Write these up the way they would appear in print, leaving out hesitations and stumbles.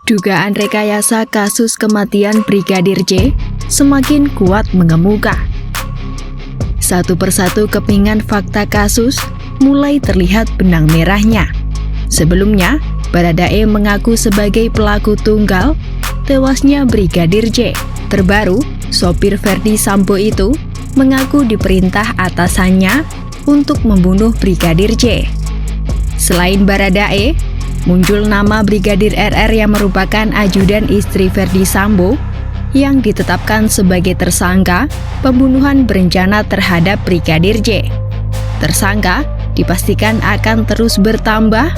Dugaan rekayasa kasus kematian Brigadir J semakin kuat mengemuka. Satu persatu kepingan fakta kasus mulai terlihat benang merahnya. Sebelumnya, Baradae mengaku sebagai pelaku tunggal tewasnya Brigadir J. Terbaru, sopir Verdi Sambo itu mengaku diperintah atasannya untuk membunuh Brigadir J. Selain Baradae, muncul nama Brigadir RR yang merupakan ajudan istri Verdi Sambo yang ditetapkan sebagai tersangka pembunuhan berencana terhadap Brigadir J. Tersangka dipastikan akan terus bertambah,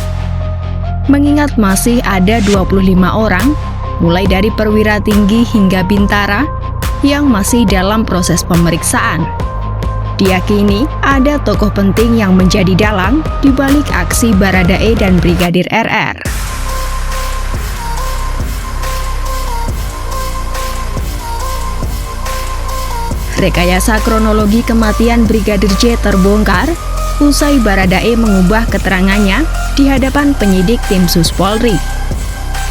mengingat masih ada 25 orang, mulai dari perwira tinggi hingga bintara, yang masih dalam proses pemeriksaan. Diyakini ada tokoh penting yang menjadi dalang di balik aksi Baradae dan Brigadir RR. Rekayasa kronologi kematian Brigadir J terbongkar usai Baradae mengubah keterangannya di hadapan penyidik tim Sus Polri.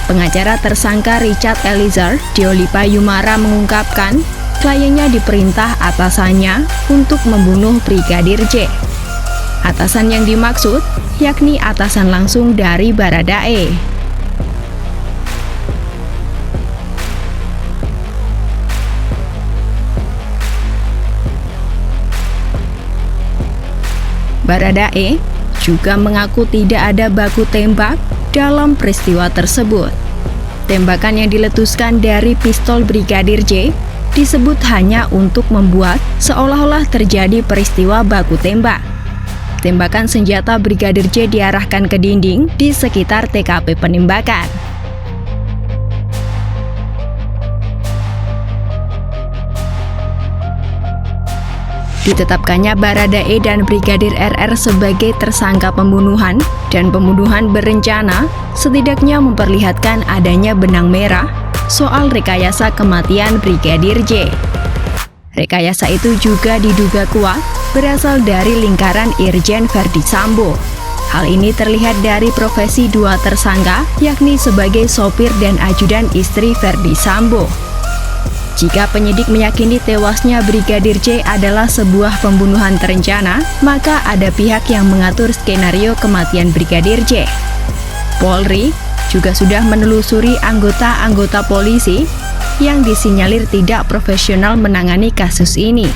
Pengacara tersangka Richard Eliezer, Diolipa Yumara, mengungkapkan kliennya diperintah atasannya untuk membunuh Brigadir J. Atasan yang dimaksud yakni atasan langsung dari Baradae. Baradae juga mengaku tidak ada baku tembak dalam peristiwa tersebut. Tembakan yang diletuskan dari pistol Brigadir J disebut hanya untuk membuat seolah-olah terjadi peristiwa baku tembak. Tembakan senjata Brigadir J diarahkan ke dinding di sekitar TKP penembakan. Ditetapkannya Baradae dan Brigadir RR sebagai tersangka pembunuhan dan pembunuhan berencana setidaknya memperlihatkan adanya benang merah soal rekayasa kematian Brigadir J. Rekayasa itu juga diduga kuat berasal dari lingkaran Irjen Verdi Sambo. Hal ini terlihat dari profesi dua tersangka, yakni sebagai sopir dan ajudan istri Verdi Sambo. Jika penyidik meyakini tewasnya Brigadir J adalah sebuah pembunuhan terencana, maka ada pihak yang mengatur skenario kematian Brigadir J. Polri juga sudah menelusuri anggota-anggota polisi yang disinyalir tidak profesional menangani kasus ini.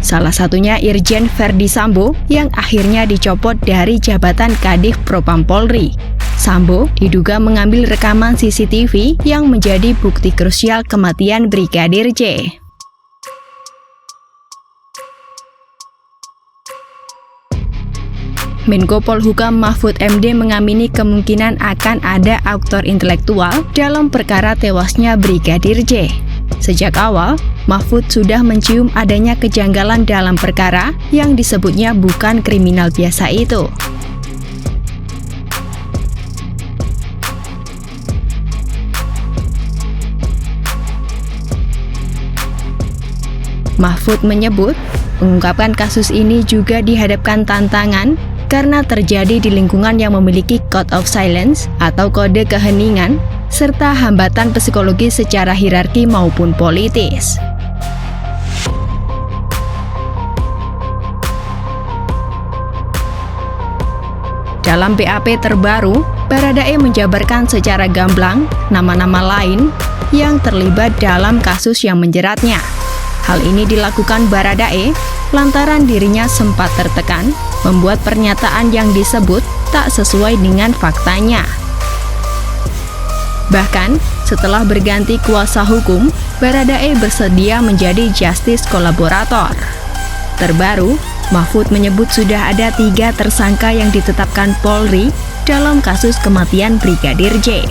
Salah satunya Irjen Verdi Sambo yang akhirnya dicopot dari jabatan Kadif Propam Polri. Sambo diduga mengambil rekaman CCTV yang menjadi bukti krusial kematian Brigadir J. Menko Polhukam Mahfud MD mengamini kemungkinan akan ada aktor intelektual dalam perkara tewasnya Brigadir J. Sejak awal, Mahfud sudah mencium adanya kejanggalan dalam perkara yang disebutnya bukan kriminal biasa itu. Mahfud menyebut, mengungkapkan kasus ini juga dihadapkan tantangan karena terjadi di lingkungan yang memiliki code of silence atau kode keheningan, serta hambatan psikologis secara hierarki maupun politis. Dalam BAP terbaru, Baradae menjabarkan secara gamblang nama-nama lain yang terlibat dalam kasus yang menjeratnya. Hal ini dilakukan Baradae lantaran dirinya sempat tertekan membuat pernyataan yang disebut tak sesuai dengan faktanya. Bahkan, setelah berganti kuasa hukum, Baradae bersedia menjadi justice kolaborator. Terbaru, Mahfud menyebut sudah ada 3 tersangka yang ditetapkan Polri dalam kasus kematian Brigadir J.